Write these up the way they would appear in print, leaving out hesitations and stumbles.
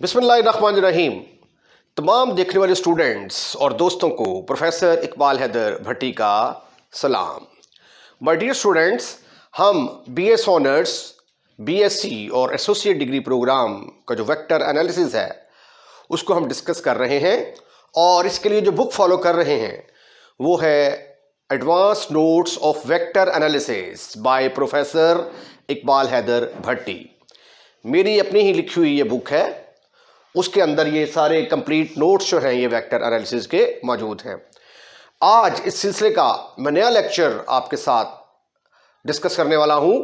बिस्मिल्लाहिर्रहमानिर्रहीम। तमाम देखने वाले स्टूडेंट्स और दोस्तों को प्रोफेसर इकबाल हैदर भट्टी का सलाम। माय डियर स्टूडेंट्स, हम बीएस ऑनर्स, बीएससी और एसोसिएट डिग्री प्रोग्राम का जो वेक्टर एनालिसिस है उसको हम डिस्कस कर रहे हैं और इसके लिए जो बुक फॉलो कर रहे हैं वो है advance notes of vector analysis by professor Iqbal Haider Bhatti. मेरी अपनी ही लिखी हुई ये बुक है, उसके अंदर ये सारे कंप्लीट नोट्स जो हैं ये वेक्टर एनालिसिस के मौजूद हैं। आज इस सिलसिले का मैं नया लेक्चर आपके साथ डिस्कस करने वाला हूं।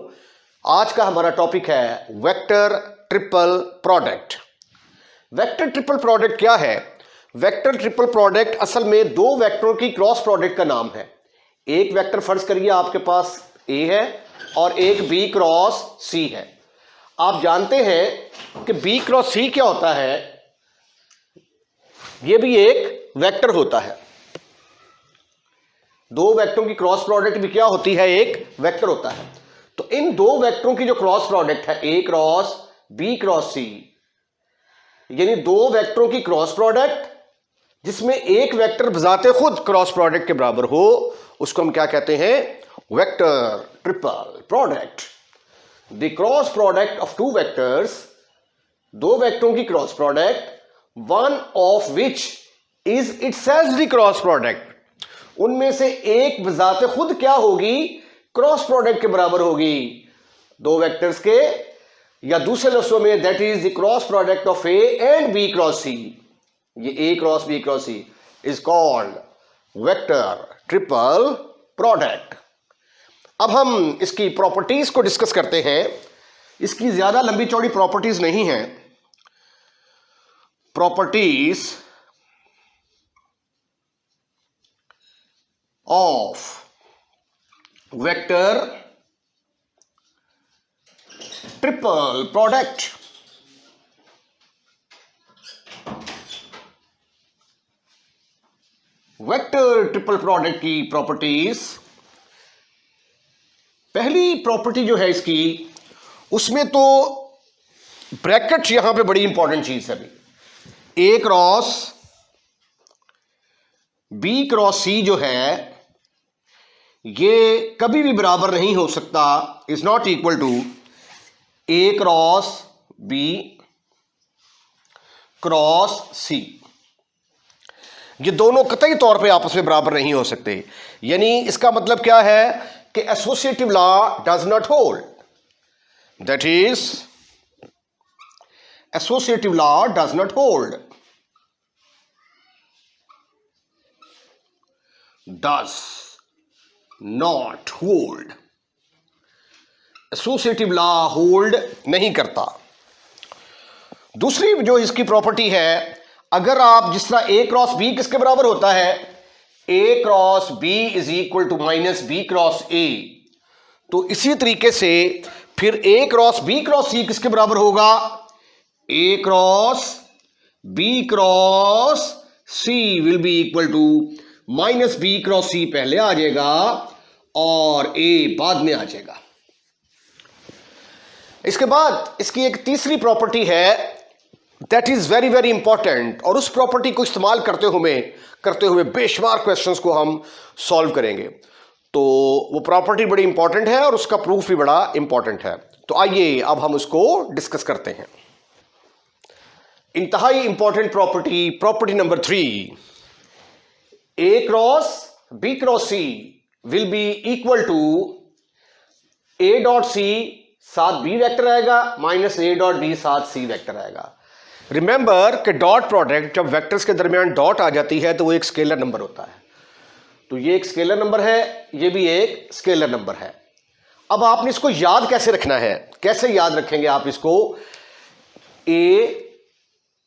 आज का हमारा टॉपिक है vector triple product. Vector triple product क्या है? वेक्टर ट्रिपल प्रोडक्ट असल में दो वेक्टरों की क्रॉस प्रोडक्ट का नाम है। एक वेक्टर फर्ज करिए आपके पास ए है और एक बी क्रॉस सी है। आप जानते हैं कि बी क्रॉस सी क्या होता है, यह भी एक वेक्टर होता है। दो वेक्टरों की क्रॉस प्रोडक्ट भी क्या होती है? एक वेक्टर होता है। तो इन दो वेक्टरों की जो क्रॉस प्रोडक्ट है ए क्रॉस बी क्रॉस सी, यानी दो वेक्टरों की क्रॉस प्रोडक्ट जिसमें एक वेक्टर बजाते खुद क्रॉस प्रोडक्ट के बराबर हो, उसको हम क्या कहते हैं? Vector triple product. The cross product of two vectors, दो वेक्टरों की cross product, one of which is itself the cross product, उनमें से एक बजाते खुद क्या होगी? क्रॉस प्रोडक्ट के बराबर होगी दो वेक्टर्स के, या दूसरे लफ्जों में that is the cross product of A and B cross C. ये A cross B cross C is called vector triple product. अब हम इसकी प्रॉपर्टीज को डिस्कस करते हैं। इसकी ज्यादा लंबी चौड़ी प्रॉपर्टीज नहीं है। Properties of vector triple product. Vector triple product की प्रॉपर्टीज, पहली प्रॉपर्टी जो है इसकी, उसमें तो ब्रैकेट यहां पे बड़ी इंपॉर्टेंट चीज है। अभी A cross B cross C जो है ये कभी भी बराबर नहीं हो सकता, is not equal to A cross B cross C. ये दोनों कतई तौर पे आपस में बराबर नहीं हो सकते। यानी इसका मतलब क्या है कि associative law does not hold. That is associative law does not hold. Does not hold. Associative law hold नहीं करता। दूसरी जो इसकी प्रॉपर्टी है, अगर आप जिस तरह ए क्रॉस बी किसके बराबर होता है? A cross B is equal to minus B cross A, तो इसी तरीके से फिर A cross B cross C किसके बराबर होगा? A cross B cross C will be equal to minus B cross C पहले आ जाएगा और ए बाद में आ जाएगा। इसके बाद इसकी एक तीसरी प्रॉपर्टी है that is very very important, और उस प्रॉपर्टी को इस्तेमाल करते हुए बेशुमार क्वेश्चंस को हम सॉल्व करेंगे। तो वो प्रॉपर्टी बड़ी इंपॉर्टेंट है और उसका प्रूफ भी बड़ा इंपॉर्टेंट है। तो आइए अब हम उसको डिस्कस करते हैं। इंतहाई important property, property number 3, A cross B cross C will be equal to A dot C साथ बी वेक्टर आएगा माइनस ए डॉट बी साथ सी वेक्टर आएगा। रिमेंबर कि डॉट प्रोडक्ट जब वेक्टर्स के दरमियान डॉट आ जाती है तो वो एक स्केलर नंबर होता है। तो ये एक स्केलर नंबर है, ये भी एक स्केलर नंबर है। अब आपने इसको याद कैसे रखना है? कैसे याद रखेंगे आप इसको? ए,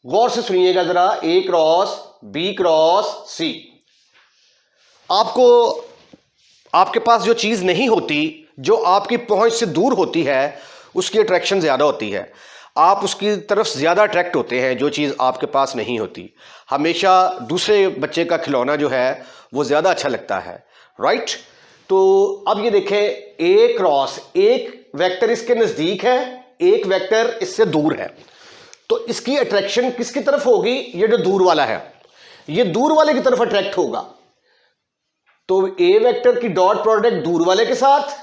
गौर से सुनिएगा जरा, ए क्रॉस बी क्रॉस सी। आपको आपके पास जो चीज नहीं होती, जो आपकी पहुंच से दूर होती है, उसकी अट्रैक्शन ज्यादा होती है। आप उसकी तरफ ज्यादा अट्रैक्ट होते हैं जो चीज़ आपके पास नहीं होती। हमेशा दूसरे बच्चे का खिलौना जो है वो ज़्यादा अच्छा लगता है, राइट? तो अब ये देखें, ए क्रॉस, एक वेक्टर इसके नज़दीक है, एक वेक्टर इससे दूर है। तो इसकी अट्रैक्शन किसकी तरफ होगी? ये जो दूर वाला है ये दूर वाले की तरफ अट्रैक्ट होगा, तो ए वेक्टर की डॉट प्रोडक्ट दूर वाले के साथ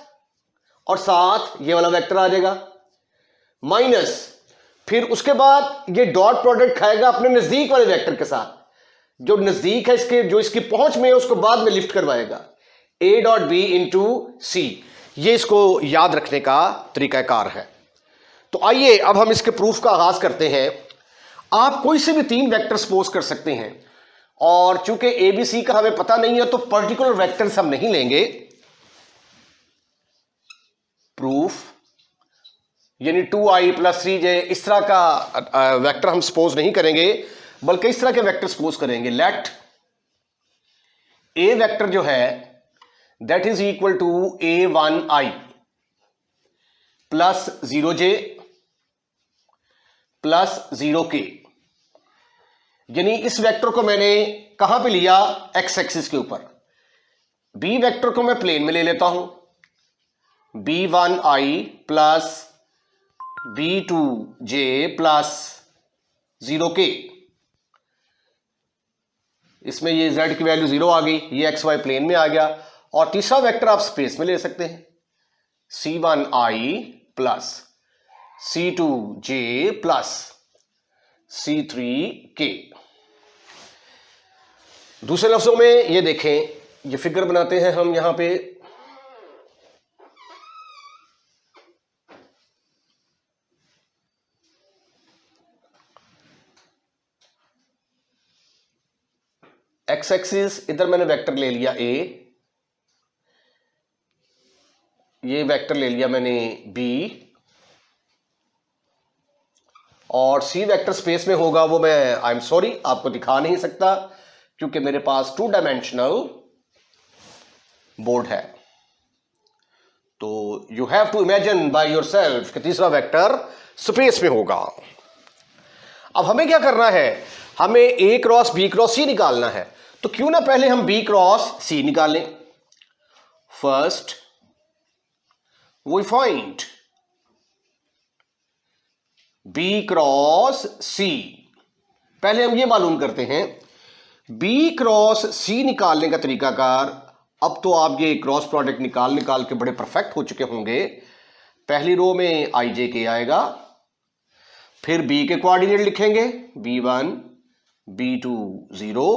और साथ ये वाला वेक्टर आ जाएगा माइनस, फिर उसके बाद ये डॉट प्रोडक्ट खाएगा अपने नजदीक वाले वेक्टर के साथ, जो नजदीक है इसके, जो इसकी पहुंच में है उसको बाद में लिफ्ट करवाएगा, ए डॉट बी इंटू सी। ये इसको याद रखने का तरीकाकार है। तो आइए अब हम इसके प्रूफ का आगाज करते हैं। आप कोई से भी तीन वेक्टर सपोज कर सकते हैं, और चूंकि ए बी सी का हमें पता नहीं है तो पर्टिकुलर वेक्टर्स हम नहीं लेंगे। प्रूफ यानी 2i + 3j इस तरह का वेक्टर हम सपोज नहीं करेंगे, बल्कि इस तरह के वेक्टर सपोज करेंगे। लेट ए वेक्टर जो है that is equal to a1i plus 0j plus 0k। यानी इस वेक्टर को मैंने कहां पे लिया? एक्स एक्सिस के ऊपर। बी वेक्टर को मैं प्लेन में ले लेता हूं, b1i plus b2j plus 0k। इसमें ये z की वैल्यू 0 आ गई, ये xy प्लेन में आ गया। और तीसरा वेक्टर आप स्पेस में ले सकते हैं, c1i plus c2j plus c3k। दूसरे लफ्जों में ये देखें, ये फिगर बनाते हैं हम यहां पे। एक्स एक्सिस इधर मैंने वेक्टर ले लिया a, ये वेक्टर ले लिया मैंने b, और c वेक्टर स्पेस में होगा वो मैं आई एम सॉरी आपको दिखा नहीं सकता, क्योंकि मेरे पास 2 डायमेंशनल बोर्ड है। तो you have to imagine by yourself कि तीसरा वेक्टर स्पेस में होगा। अब हमें क्या करना है? हमें a cross b cross c निकालना है। तो क्यों ना पहले हम b क्रॉस c निकालें। First we find b cross c। पहले हम ये मालूम करते हैं b क्रॉस c निकालने का तरीकाकार। अब तो आप ये क्रॉस प्रोडक्ट निकाल के बड़े परफेक्ट हो चुके होंगे। पहली रो में i j k आएगा, फिर b के कोऑर्डिनेट लिखेंगे b1 b2 0,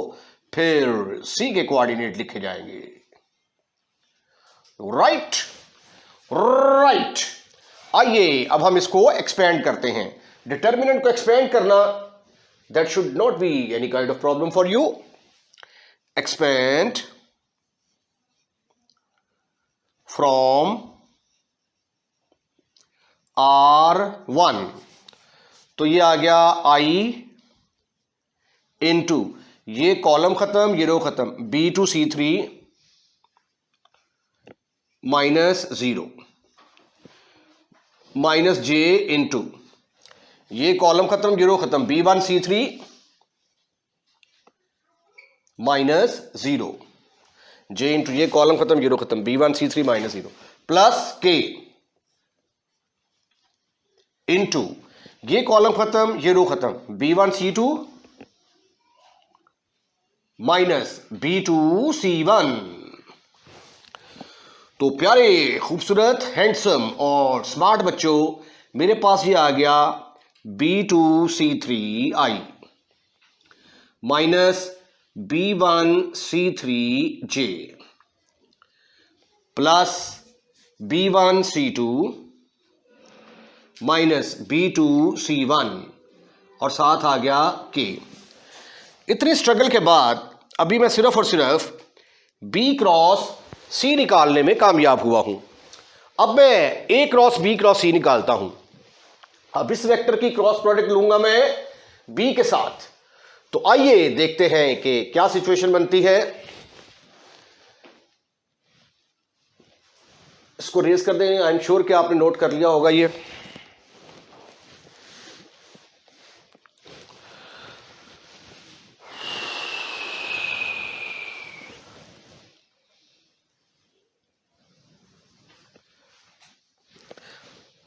फिर c के कोऑर्डिनेट लिखे जाएंगे। Right right. आइए अब हम इसको एक्सपेंड करते हैं। डिटर्मिनेंट को एक्सपेंड करना that should not be any kind of problem for you. Expand from R1, तो ये आ गया i इंटू, ये कॉलम खत्म ये रो खत्म, b2c3 minus 0 minus j into, ये कॉलम खत्म ये रो खत्म, b1c3 माइनस 0 j इंटू, ये कॉलम खत्म ये रो खत्म, b1c3 minus 0 plus k into, ये कॉलम खत्म ये रो खत्म, b1c2 माइनस b2c1। तो प्यारे खूबसूरत हैंडसम और स्मार्ट बच्चों, मेरे पास ये आ गया b2c3i minus b1c3j plus b1c2 minus b2c1 और साथ आ गया k। इतनी स्ट्रगल के बाद अभी मैं सिर्फ और सिर्फ b क्रॉस c निकालने में कामयाब हुआ हूं। अब मैं a cross b cross c निकालता हूं। अब इस वेक्टर की क्रॉस प्रोडक्ट लूंगा मैं b के साथ। तो आइए देखते हैं कि क्या सिचुएशन बनती है। इसको रेज कर दें। आई एम श्योर कि आपने नोट कर लिया होगा ये।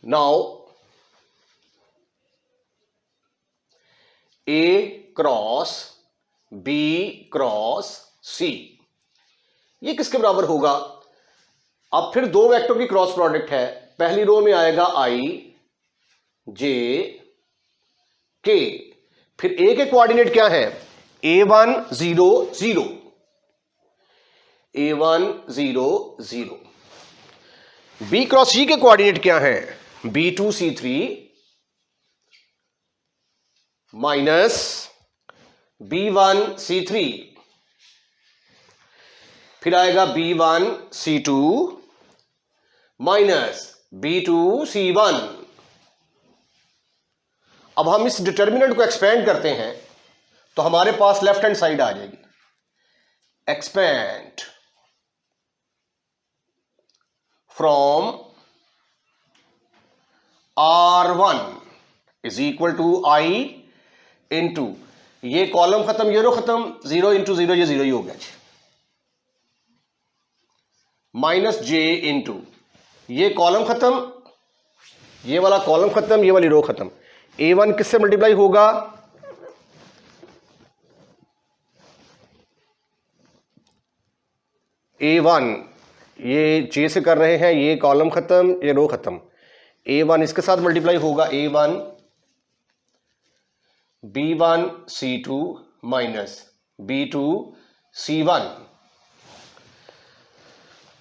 Now ए क्रॉस बी क्रॉस सी, ये किसके बराबर होगा? अब फिर दो वेक्टर की क्रॉस प्रोडक्ट है, पहली रो में आएगा आई जे के, फिर ए के कोऑर्डिनेट क्या है? A1 0 0, A1 0 0। बी क्रॉस सी के कोऑर्डिनेट क्या है? B2 C3 minus B1 C3, फिर आएगा B1 C2 minus B2 C1। अब हम इस डिटर्मिनेंट को एक्सपेंड करते हैं तो हमारे पास लेफ्ट हैंड साइड आ जाएगी। Expand from R1 is equal to I into, ये कॉलम खत्म ये रो खत्म, 0 इंटू 0 ये 0 ही हो गया जी, माइनस जे इंटू, ये कॉलम खत्म ये वाला कॉलम खत्म ये वाली रो खत्म। A1 किससे मल्टीप्लाई होगा? A1 ये जे से कर रहे हैं, ये कॉलम खत्म ये रो खत्म, A1 इसके साथ मल्टीप्लाई होगा, A1 B1 C2 minus B2 C1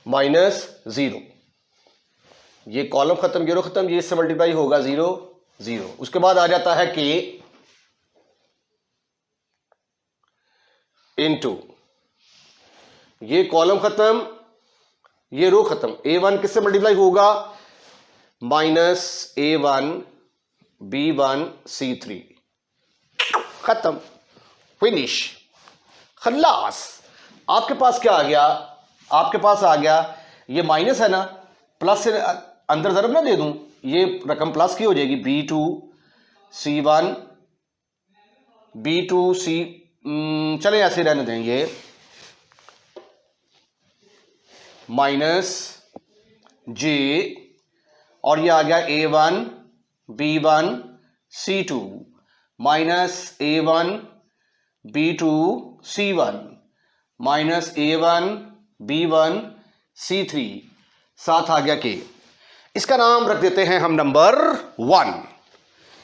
minus 0, ये कॉलम खत्म ये रो खत्म, ये इससे मल्टीप्लाई होगा 0 0। उसके बाद आ जाता है K इंटू, ये कॉलम खत्म ये रो खत्म, A1 किससे मल्टीप्लाई होगा? माइनस A1 B1 C3, खत्म, फिनिश, खल्लास। आपके पास क्या आ गया? आपके पास आ गया, ये माइनस है ना, प्लस से अंदर जरब ना दे दूं, ये रकम प्लस की हो जाएगी, B2 C1 B2 C, चले ऐसे रहने दें, ये माइनस जे, और ये आ गया A1 B1 C2 minus A1 B2 C1 minus A1 B1 C3, साथ आ गया के। इसका नाम रख देते हैं हम number 1।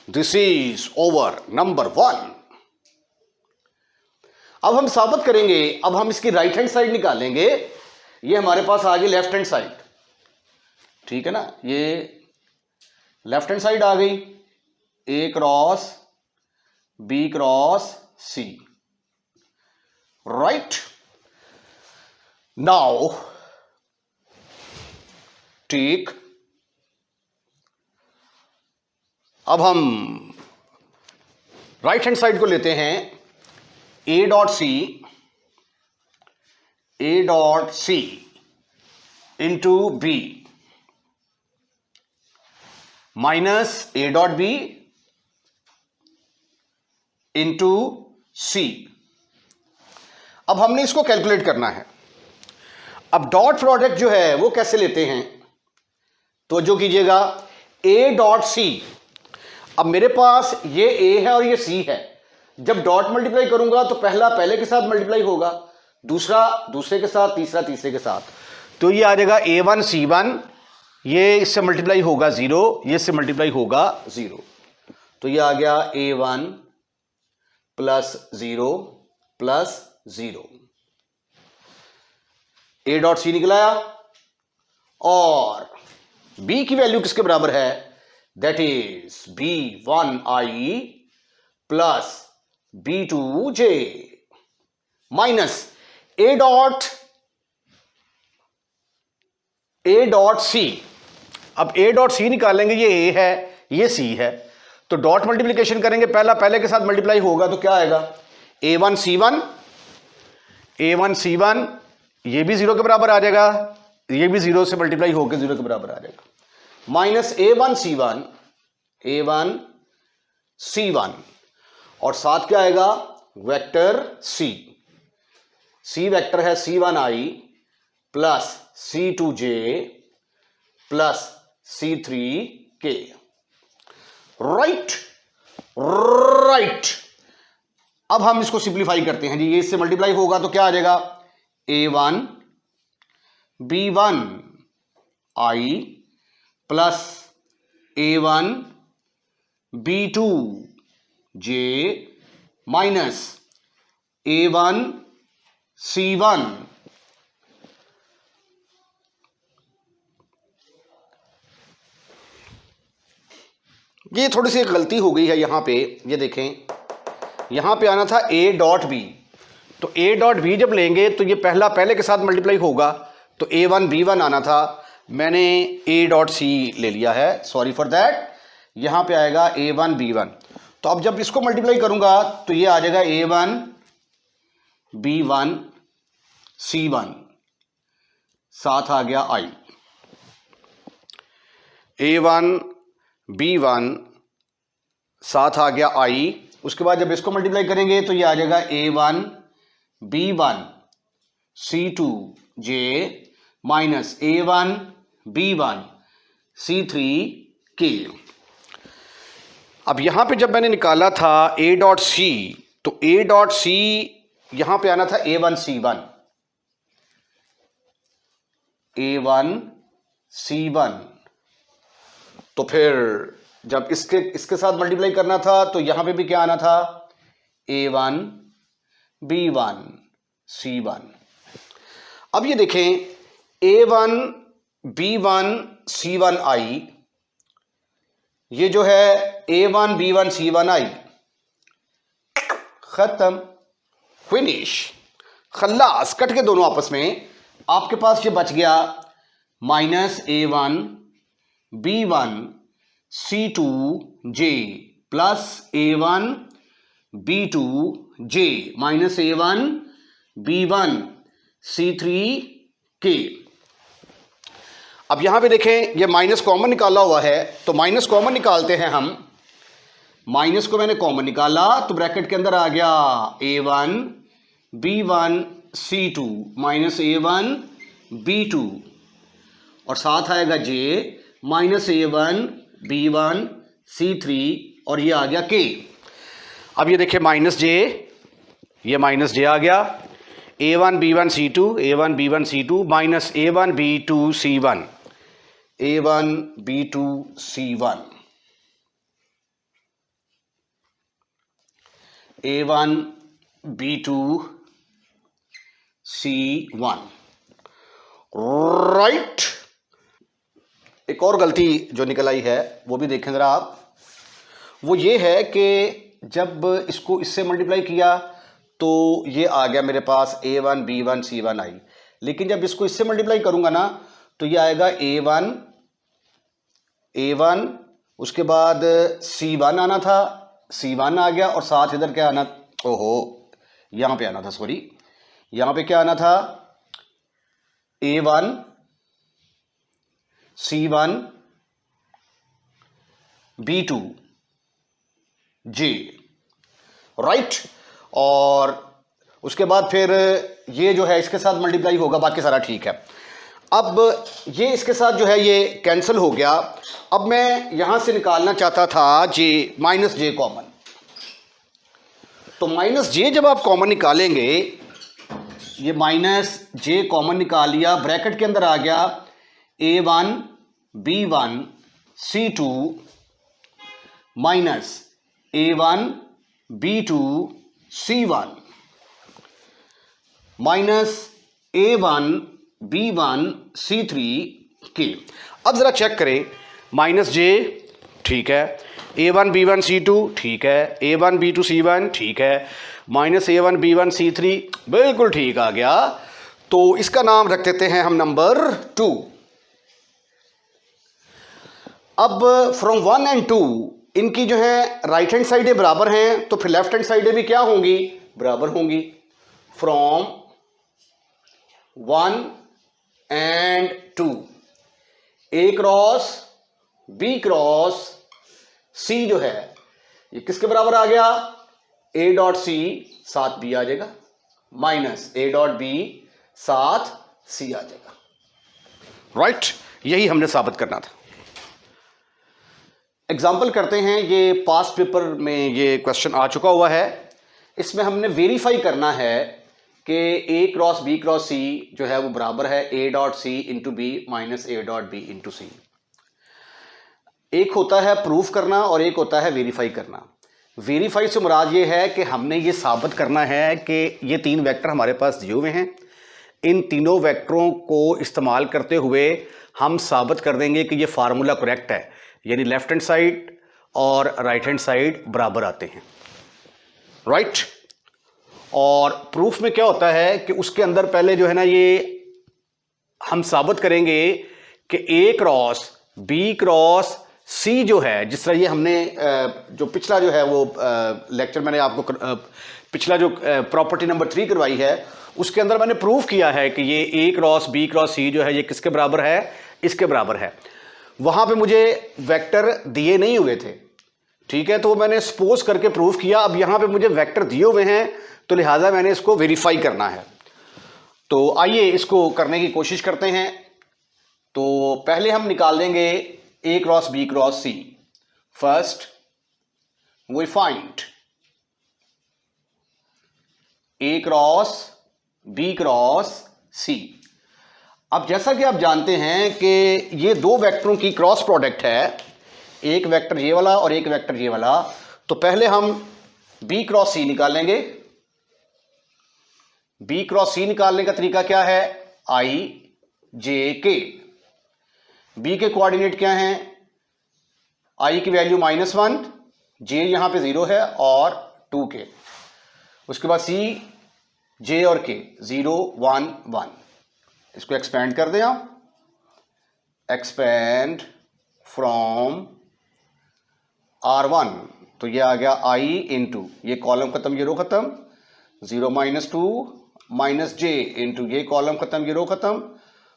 This is over number 1। अब हम साबित करेंगे, अब हम इसकी राइट हैंड साइड निकालेंगे, ये हमारे पास आ गई लेफ्ट हैंड साइड, ठीक है ना, ये लेफ्ट हैंड साइड आ गई, A cross B cross C, right. Now ठीक, अब हम राइट हैंड साइड को लेते हैं, A dot C into B minus A dot B into C। अब हमने इसको कैलकुलेट करना है। अब डॉट प्रोडक्ट जो है वो कैसे लेते हैं, तो जो कीजिएगा, A डॉट C, अब मेरे पास ये A है और ये C है, जब डॉट मल्टीप्लाई करूंगा तो पहला पहले के साथ मल्टीप्लाई होगा, दूसरा दूसरे के साथ, तीसरा तीसरे के साथ, तो ये आ जाएगा A1 C1, ये इससे मल्टीप्लाई होगा 0, ये इससे मल्टीप्लाई होगा 0, तो ये आ गया A1 plus 0 plus 0, A dot C निकलाया, और B की वैल्यू किसके बराबर है? That is B1I plus B2J minus A dot C। अब A डॉट C निकालेंगे, ये A है ये C है, तो डॉट मल्टीप्लिकेशन करेंगे, पहला पहले के साथ मल्टीप्लाई होगा, तो क्या आएगा? A1 C1 ये भी 0 के बराबर आ जाएगा, ये भी 0 से मल्टीप्लाई होकर 0 के बराबर आ जाएगा, माइनस A1 C1 और साथ क्या आएगा? वेक्टर C वेक्टर है C1I plus C2J plus C3K, right. अब हम इसको सिंप्लीफाई करते हैं जी, ये इससे मल्टीप्लाई होगा तो क्या आ जाएगा, A1 B1 I plus A1 B2 J minus A1 C1 ये थोड़ी सी गलती हो गई है यहाँ पे, ये देखें यहाँ पे आना था A डॉट बी, तो A डॉट बी जब लेंगे तो ये पहला पहले के साथ मल्टीप्लाई होगा, तो A1 B1 आना था, मैंने A डॉट सी ले लिया है, सॉरी फॉर दैट, यहाँ पे आएगा A1 B1। तो अब जब इसको मल्टीप्लाई करूँगा तो ये आ जाएगा A1 B1 C1, साथ आ गया I, A1 B1 साथ आ गया I, उसके बाद जब इसको मल्टीप्लाई करेंगे तो ये आ जाएगा A1 B1 C2 J minus A1 B1 C3 K। अब यहां पे जब मैंने निकाला था A डॉट सी, तो A डॉट सी यहां पे आना था A1 C1, A1 C1, तो फिर जब इसके साथ मल्टीप्लाई करना था तो यहां पे भी क्या आना था, A1 B1 C1। अब ये देखें A1 B1 C1 I, ये जो है A1 B1 C1 I, खत्म, फिनिश, खल्लास, कट के दोनों आपस में। आपके पास ये बच गया minus A1 B1 C2 J plus A1 B2 J minus A1 B1 C3 K। अब यहां पे देखें ये माइनस कॉमन निकाला हुआ है, तो माइनस कॉमन निकालते हैं हम, माइनस को मैंने कॉमन निकाला तो ब्रैकेट के अंदर आ गया A1 B1 C2 minus A1 B2 और साथ आएगा J minus A1 B1 C3 और ये आ गया K। अब ये देखिए माइनस J, ये माइनस J आ गया, A1 B1 C2 A1 B1 C2 minus A1 B2 C1 A1 B2 C1 A1 B2 C1, right. एक और गलती जो निकल आई है वो भी देखें ज़रा आप, वो ये है कि जब इसको इससे मल्टीप्लाई किया तो ये आ गया मेरे पास A1 B1 C1 I, लेकिन जब इसको इससे मल्टीप्लाई करूंगा ना तो ये आएगा A1 उसके बाद C1 आना था, C1 आ गया और साथ इधर क्या आना, ओहो यहाँ पे आना था, सॉरी यहाँ पे क्या आना था, A1 C1 B2 J, right. और उसके बाद फिर ये जो है इसके साथ मल्टीप्लाई होगा, बाकी सारा ठीक है। अब ये इसके साथ जो है ये कैंसिल हो गया। अब मैं यहां से निकालना चाहता था J माइनस J कॉमन, तो माइनस J जब आप कॉमन निकालेंगे, ये माइनस J कॉमन निकाल लिया, ब्रैकेट के अंदर आ गया A1 B1 C2 minus A1 B2 C1 minus A1 B1 C3 K। अब जरा चेक करें, माइनस J ठीक है, A1 B1 C2 ठीक है, A1 B2 C1 ठीक है, माइनस A1 B1 C3 बिल्कुल ठीक आ गया। तो इसका नाम रख देते हैं हम नंबर 2। अब फ्रॉम 1 एंड 2 इनकी जो है राइट हैंड साइडें बराबर हैं, तो फिर लेफ्ट हैंड साइडें भी क्या होंगी, बराबर होंगी। From 1 and 2 A cross B cross C जो है ये किसके बराबर आ गया, A डॉट C साथ B आ जाएगा, माइनस A डॉट B साथ C आ जाएगा, राइट। यही हमने साबित करना था। एग्जाम्पल करते हैं, ये पास्ट पेपर में ये क्वेश्चन आ चुका हुआ है। इसमें हमने वेरीफाई करना है कि A cross B cross C जो है वो बराबर है A dot C into B minus A dot B into C. एक होता है प्रूफ करना और एक होता है वेरीफाई करना। वेरीफाई से मुराद ये है कि हमने ये साबित करना है कि ये तीन वेक्टर हमारे पास दिए हुए हैं, इन तीनों वेक्टरों को इस्तेमाल करते हुए हम साबित कर देंगे कि ये फार्मूला करेक्ट है, यानी लेफ्ट हैंड साइड और राइट हैंड साइड बराबर आते हैं, राइट। और प्रूफ में क्या होता है कि उसके अंदर पहले जो है ना, ये हम साबित करेंगे कि A cross B cross C जो है, जिस तरह ये हमने जो पिछला जो है वो लेक्चर मैंने आपको पिछला जो प्रॉपर्टी नंबर 3 करवाई है, उसके अंदर मैंने प्रूफ किया है कि ये A cross B cross C जो है ये किसके बराबर है, इसके बराबर है। वहां पे मुझे वेक्टर दिए नहीं हुए थे, ठीक है, तो मैंने सपोज करके प्रूफ किया। अब यहां पे मुझे वेक्टर दिए हुए हैं तो लिहाजा मैंने इसको वेरीफाई करना है। तो आइए इसको करने की कोशिश करते हैं। तो पहले हम निकाल देंगे A cross B cross C. First we find A cross B cross C. अब जैसा कि आप जानते हैं कि ये दो वेक्टरों की क्रॉस प्रोडक्ट है, एक वेक्टर ये वाला और एक वेक्टर ये वाला। तो पहले हम बी क्रॉस सी निकालेंगे। बी क्रॉस सी निकालने का तरीका क्या है, आई जे के। बी के कोऑर्डिनेट क्या हैं, आई की वैल्यू -1, जे यहां पे 0 है और 2 के। उसके बाद सी जे और के 0 1 1। इसको एक्सपेंड कर दें आप, एक्सपेंड फ्रॉम R1, तो ये आ गया आई इंटू ये कॉलम खत्म ये रो खत्म, 0 -2 माइनस जे इंटू ये कॉलम खत्म ये रो खत्म,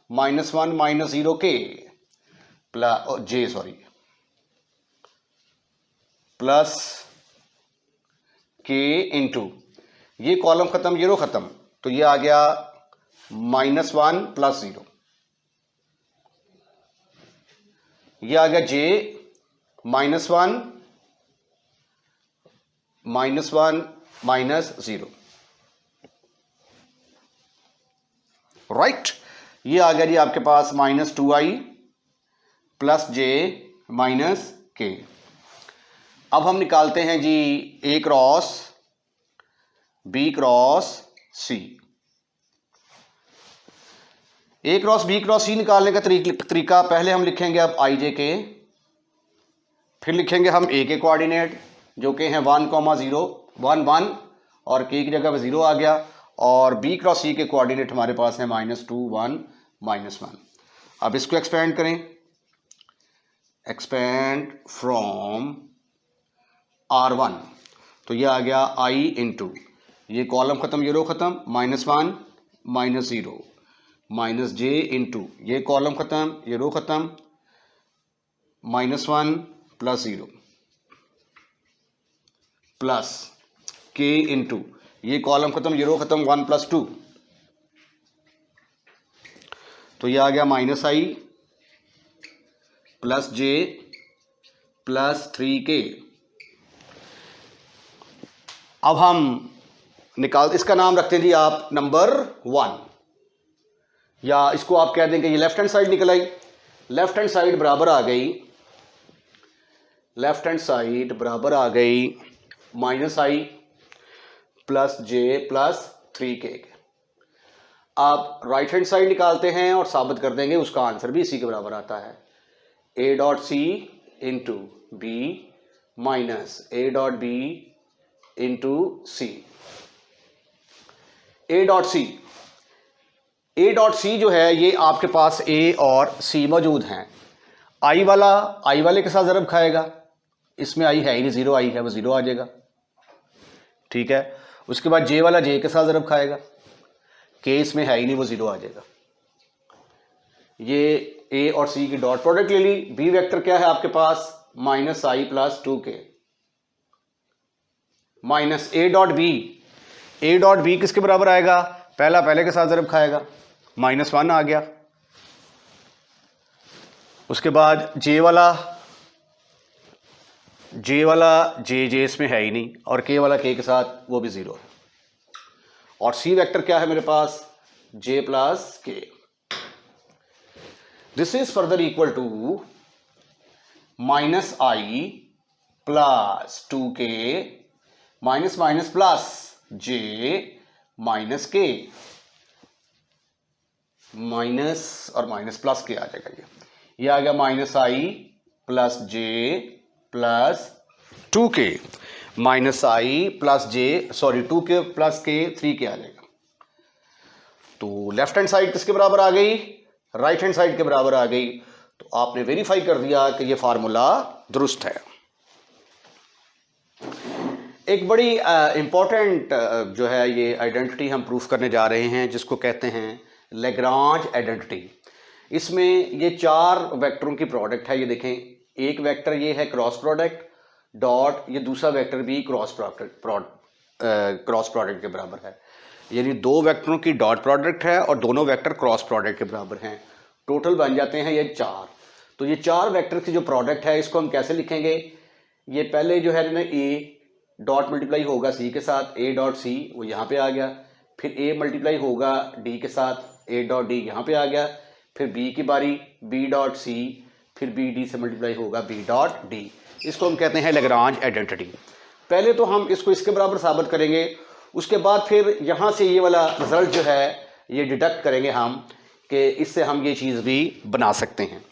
-1 -0 के प्लस जे सॉरी प्लस के इंटू ये कॉलम खत्म ये रो खत्म, तो ये आ गया -1 + 0। ये आ गया जे -1 -0, राइट। ये आ गया जी आपके पास -2i प्लस जे माइनस के। अब हम निकालते हैं जी ए क्रॉस बी क्रॉस सी। ए क्रॉस बी क्रॉस सी निकालने का तरीका पहले हम लिखेंगे अब आई जे के, फिर लिखेंगे हम ए के कोऑर्डिनेट जो कि हैं 1, 0 1 1 और के की जगह पे 0 आ गया, और बी क्रॉस सी के कोऑर्डिनेट हमारे पास है -2 1 -1। अब इसको एक्सपेंड करें, एक्सपेंड फ्रॉम R1, तो ये आ गया आई इंटू ये कॉलम खत्म ये रो खत्म, -1 -0 माइनस जे इंटू ये कॉलम खत्म ये रो खत्म, -1 + 0 प्लस के इंटू ये कॉलम खत्म ये रो खत्म 1 + 2, तो ये आ गया -i plus J plus 3k। अब हम इसका नाम रखते हैं जी आप नंबर 1, या इसको आप कह देंगे ये लेफ्ट हैंड साइड निकल आई। लेफ्ट हैंड साइड बराबर आ गई, लेफ्ट हैंड साइड बराबर आ गई -i plus J plus 3k। आप राइट हैंड साइड निकालते हैं और साबित कर देंगे, उसका आंसर भी इसी के बराबर आता है, a dot C into B minus a dot B into C. a dot C जो है ये आपके पास a और c मौजूद हैं। i वाले के साथ ज़रब खाएगा, इसमें i है ही नहीं, 0 i है, वो 0 आ जाएगा, ठीक है। उसके बाद j वाला j के साथ ज़रब खाएगा, k इसमें है ही नहीं, वो 0 आ जाएगा। ये a और c की डॉट प्रोडक्ट ले ली। b वेक्टर क्या है आपके पास, -i plus 2k minus a dot b किसके बराबर आएगा, पहला पहले के साथ ज़रब खाएगा, -1 आ गया। उसके बाद j वाला जे वाला जे इसमें है ही नहीं, और के वाला के साथ वो भी 0 है। और सी वेक्टर क्या है मेरे पास, J plus K. This is further equal to minus I plus 2k minus minus plus J minus K, minus और माइनस प्लस के आ जाएगा। ये आ गया minus I plus J plus 2k minus I plus J, sorry 2k plus K 3k आ जाएगा। तो left hand side किसके बराबर आ गई, राइट हैंड साइड के बराबर आ गई। तो आपने वेरीफाई कर दिया कि ये फार्मूला दुरुस्त है। एक बड़ी इंपॉर्टेंट जो है ये आइडेंटिटी हम प्रूफ करने जा रहे हैं, जिसको कहते हैं लैग्रांज आइडेंटिटी। इसमें ये 4 वेक्टरों की प्रोडक्ट है। ये देखें, एक वेक्टर ये है क्रॉस प्रोडक्ट डॉट, ये दूसरा वेक्टर भी क्रॉस प्रोडक्ट के बराबर है। यानी 2 वेक्टरों की डॉट प्रोडक्ट है और दोनों वेक्टर क्रॉस प्रोडक्ट के बराबर हैं। टोटल बन जाते हैं ये 4। तो ये 4 वेक्टर की जो प्रोडक्ट है इसको हम कैसे लिखेंगे, ये पहले जो है ना ए डॉट मल्टीप्लाई होगा सी के साथ, ए डॉट सी वो यहाँ पे आ गया, फिर ए मल्टीप्लाई होगा डी के साथ, ए डॉट डी यहाँ पे आ गया, फिर बी की बारी बी डॉट सी, फिर बी डी से मल्टीप्लाई होगा बी डॉट डी। इसको हम कहते हैं लैग्रांज आइडेंटिटी। पहले तो हम इसको इसके बराबर साबित करेंगे, उसके बाद फिर यहाँ से ये वाला रिजल्ट जो है ये डिडक्ट करेंगे हम, कि इससे हम ये चीज़ भी बना सकते हैं।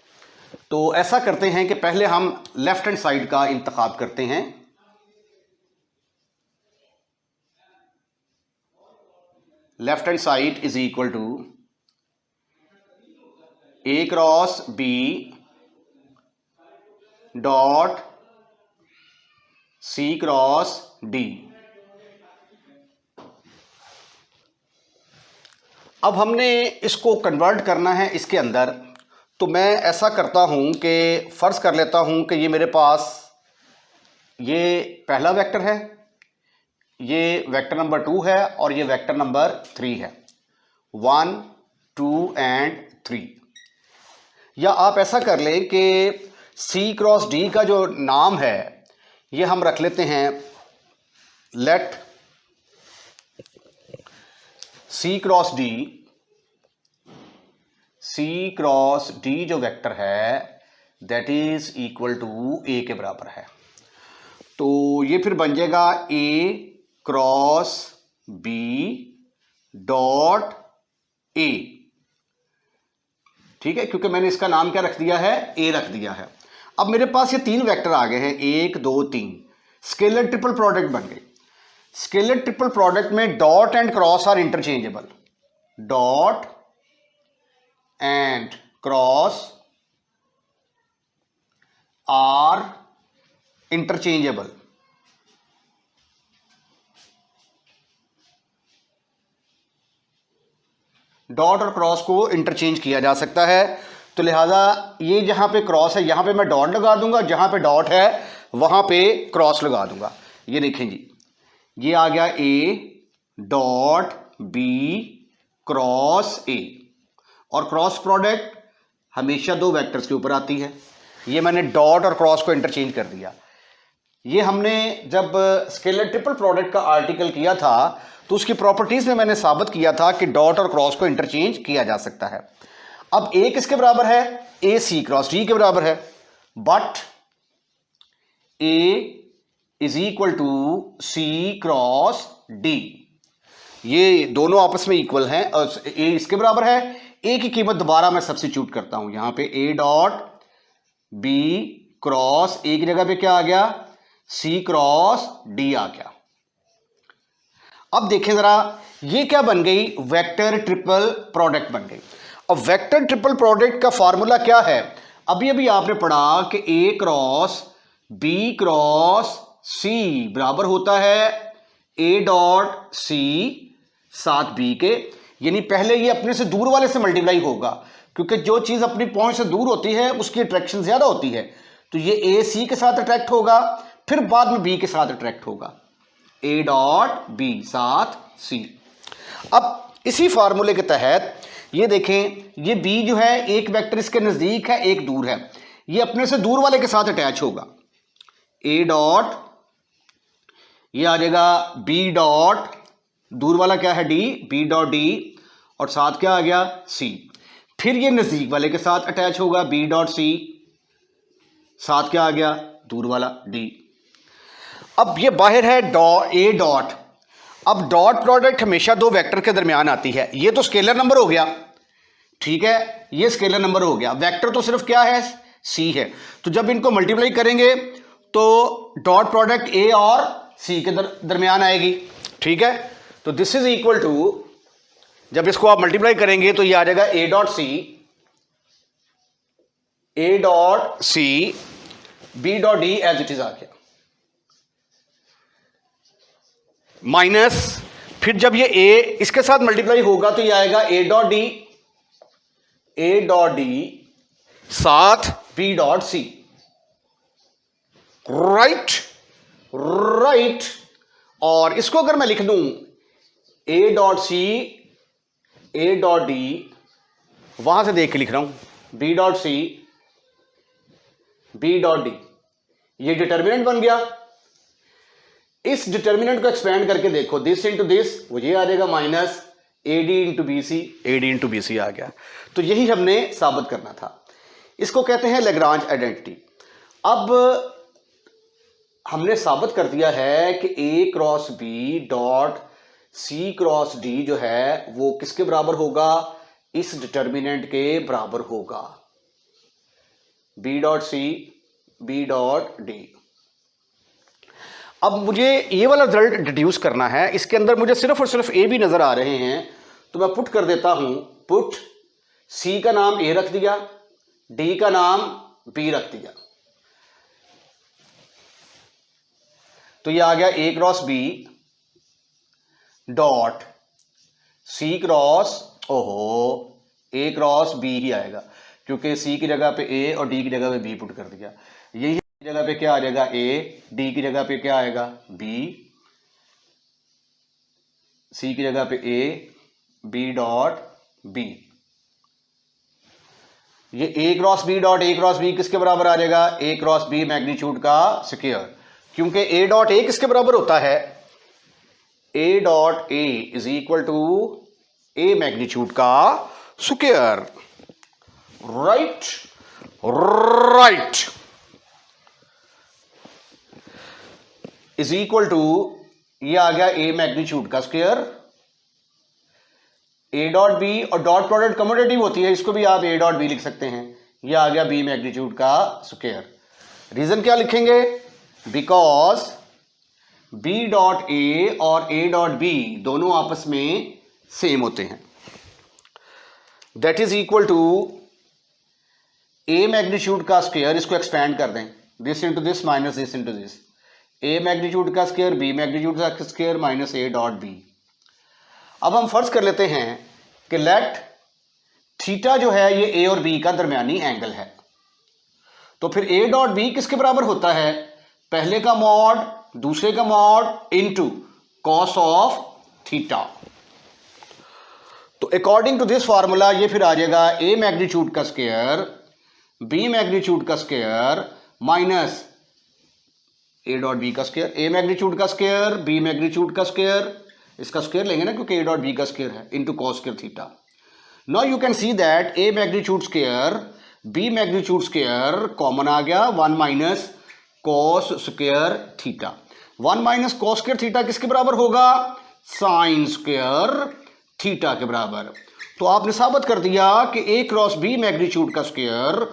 तो ऐसा करते हैं कि पहले हम लेफ्ट हैंड साइड का इंतखाब करते हैं। Left hand side is equal to A cross B dot C cross D. अब हमने इसको कन्वर्ट करना है इसके अंदर। तो मैं ऐसा करता हूं कि फ़र्ज़ कर लेता हूं कि ये मेरे पास ये पहला वेक्टर है, ये वेक्टर नंबर 2 है और ये वेक्टर नंबर 3 है, 1 2 एंड 3। या आप ऐसा कर लें कि सी क्रॉस डी का जो नाम है ये हम रख लेते हैं, लेट सी क्रॉस डी जो वेक्टर है दैट इज इक्वल टू ए के बराबर है। तो ये फिर बन जाएगा ए क्रॉस बी डॉट ए, ठीक है, क्योंकि मैंने इसका नाम क्या रख दिया है, ए रख दिया है। अब मेरे पास ये 3 वेक्टर आ गए हैं, 1 2 3, स्केलर ट्रिपल प्रोडक्ट बन गई। स्केलर ट्रिपल प्रोडक्ट में dot and cross are interchangeable, dot and cross are interchangeable. Dot और क्रॉस को इंटरचेंज किया जा सकता है। तो लिहाजा ये जहां पे क्रॉस है यहां पे मैं डॉट लगा दूंगा, जहां पे डॉट है वहां पे क्रॉस लगा दूंगा। ये देखें जी, ये आ गया A dot B cross A, और क्रॉस प्रोडक्ट हमेशा 2 वेक्टर्स के ऊपर आती है। ये मैंने डॉट और क्रॉस को इंटरचेंज कर दिया। ये हमने जब स्केलर ट्रिपल प्रोडक्ट का आर्टिकल किया था तो उसकी प्रॉपर्टीज में मैंने साबित किया था कि डॉट और क्रॉस को इंटरचेंज किया जा सकता है। अब ए किसके बराबर है, ए सी क्रॉस डी के बराबर है, but A is equal to C cross D. ये दोनों आपस में इक्वल हैं और ए इसके बराबर है। ए की कीमत दोबारा मैं सब्स्टिट्यूट करता हूं, यहां पे A dot B cross A की जगह पे क्या आ गया, सी क्रॉस डी आ गया। अब देखें जरा, ये क्या बन गई, वेक्टर ट्रिपल प्रोडक्ट बन गई। अब वेक्टर ट्रिपल प्रोडक्ट का फार्मूला क्या है, अभी अभी आपने पढ़ा कि ए क्रॉस बी क्रॉस सी बराबर होता है ए डॉट सी साथ बी के। यानी पहले ये अपने से दूर वाले से मल्टीप्लाई होगा, क्योंकि जो चीज अपनी पहुंच से दूर होती है उसकी अट्रैक्शन ज्यादा होती है। तो ये ए सी के साथ अट्रैक्ट होगा, फिर बाद में बी के साथ अट्रैक्ट होगा, ए डॉट बी साथ सी। अब इसी फार्मूले के तहत ये देखें, ये बी जो है एक वेक्टर इसके नजदीक है एक दूर है, ये अपने से दूर वाले के साथ अटैच होगा। ए डॉट, ये आ जाएगा बी डॉट, दूर वाला क्या है डी, बी डॉट डी, और साथ क्या आ गया सी। फिर ये नजदीक वाले के साथ अटैच होगा बी डॉट सी, साथ क्या आ गया दूर वाला डी। अब ये बाहर है ए डॉट। अब डॉट प्रोडक्ट हमेशा दो वेक्टर के दरमियान आती है। ये तो स्केलर नंबर हो गया, ठीक है, ये स्केलर नंबर हो गया। वेक्टर तो सिर्फ क्या है सी है। तो जब इनको मल्टीप्लाई करेंगे तो डॉट प्रोडक्ट ए और सी के दरमियान आएगी, ठीक है। तो दिस इज इक्वल टू, जब इसको आप मल्टीप्लाई करेंगे तो ये आ जाएगा A dot C B dot D as it is आ गया, माइनस, फिर जब ये ए इसके साथ मल्टीप्लाई होगा तो ये आएगा ए डॉट डी साथ बी डॉट सी, राइट। और इसको अगर मैं लिख दूं A dot C A dot D, वहां से देख के लिख रहा हूं B dot C B dot D, ये डिटर्मिनेंट बन गया। इस डिटर्मिनेंट को एक्सपेंड करके देखो, दिस इंटू दिस, वो ये आ जाएगा minus A D into B C आ गया। तो यही हमने साबित करना था। इसको कहते हैं लैग्रांज आइडेंटिटी। अब हमने साबित कर दिया है कि A cross B dot C cross D जो है वो किसके बराबर होगा, इस डिटर्मिनेंट के बराबर होगा, B dot C B dot D. अब मुझे ये वाला रिजल्ट डिड्यूस करना है। इसके अंदर मुझे सिर्फ और सिर्फ ए भी नजर आ रहे हैं, तो मैं पुट कर देता हूं, पुट सी का नाम ए रख दिया, डी का नाम बी रख दिया, तो ये आ गया A cross B dot C cross, ओहो, ए क्रॉस बी ही आएगा क्योंकि सी की जगह पे ए और डी की जगह पे बी पुट कर दिया। यही जगह पे क्या आ जाएगा ए, डी की जगह पे क्या आएगा बी, सी की जगह पे ए, बी डॉट बी। ये A cross B dot A cross B किसके बराबर आ जाएगा, ए क्रॉस बी मैग्नीट्यूड का स्क्वायर, क्योंकि ए डॉट ए किसके बराबर होता है, A dot A is equal to A magnitude का square, right. Is equal to, ये आ गया ए मैग्नीट्यूड का स्क्वायर, ए डॉट बी, और डॉट प्रोडक्ट कम्यूटेटिव होती है, इसको भी आप ए डॉट बी लिख सकते हैं। ये आ गया बी मैग्नीट्यूड का स्क्वायर। रीजन क्या लिखेंगे, बिकॉज बी डॉट ए और ए डॉट बी दोनों आपस में सेम होते हैं। That is equal to A magnitude का स्क्वायर, इसको एक्सपेंड कर दें, this into this minus this into this, A magnitude का स्क्वायर बी मैग्नीट्यूड का square minus A dot B. अब हम फर्ज कर लेते हैं कि लेट थीटा जो है ये ए और बी का दरमियानी एंगल है, तो फिर ए डॉट बी किसके बराबर होता है, पहले का मॉड दूसरे का mod into cos of theta. तो अकॉर्डिंग टू दिस फार्मूला ये फिर आ जाएगा ए मैग्नीट्यूड का स्क्वायर बी मैग्नीट्यूड का square minus A dot B का स्क्वायर, ए मैग्नीट्यूड का स्क्वायर बी मैग्नीट्यूड का स्क्वायर, इसका स्क्वायर लेंगे ना क्योंकि ए डॉट बी का स्क्वायर है, into cos square theta. Now you can see that A magnitude square B magnitude square common आ गया, 1 minus cos square theta. 1 minus cos square theta किसके बराबर होगा, साइन स्क्वायर थीटा के बराबर। तो आपने साबित कर दिया कि ए क्रॉस बी मैग्नीट्यूड का स्क्वायर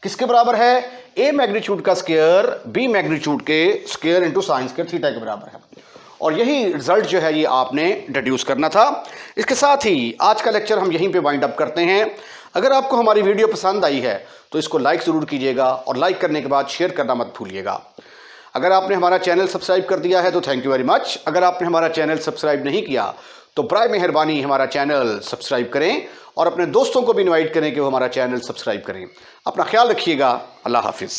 किसके बराबर है, ए मैग्नीट्यूड का स्क्वायर बी मैग्नीट्यूड के square into sine square theta के बराबर है। और यही रिजल्ट जो है ये आपने डिड्यूस करना था। इसके साथ ही आज का लेक्चर हम यहीं पे वाइंड अप करते हैं। अगर आपको हमारी वीडियो पसंद आई है तो इसको लाइक ज़रूर कीजिएगा और लाइक करने के बाद शेयर करना मत भूलिएगा। अगर आपने हमारा चैनल सब्सक्राइब कर दिया है तो थैंक यू वेरी मच। अगर आपने हमारा चैनल सब्सक्राइब नहीं किया तो बराए मेहरबानी हमारा चैनल सब्सक्राइब करें और अपने दोस्तों को भी इनवाइट करें कि वो हमारा चैनल सब्सक्राइब करें। अपना ख्याल रखिएगा। अल्लाह हाफिज़।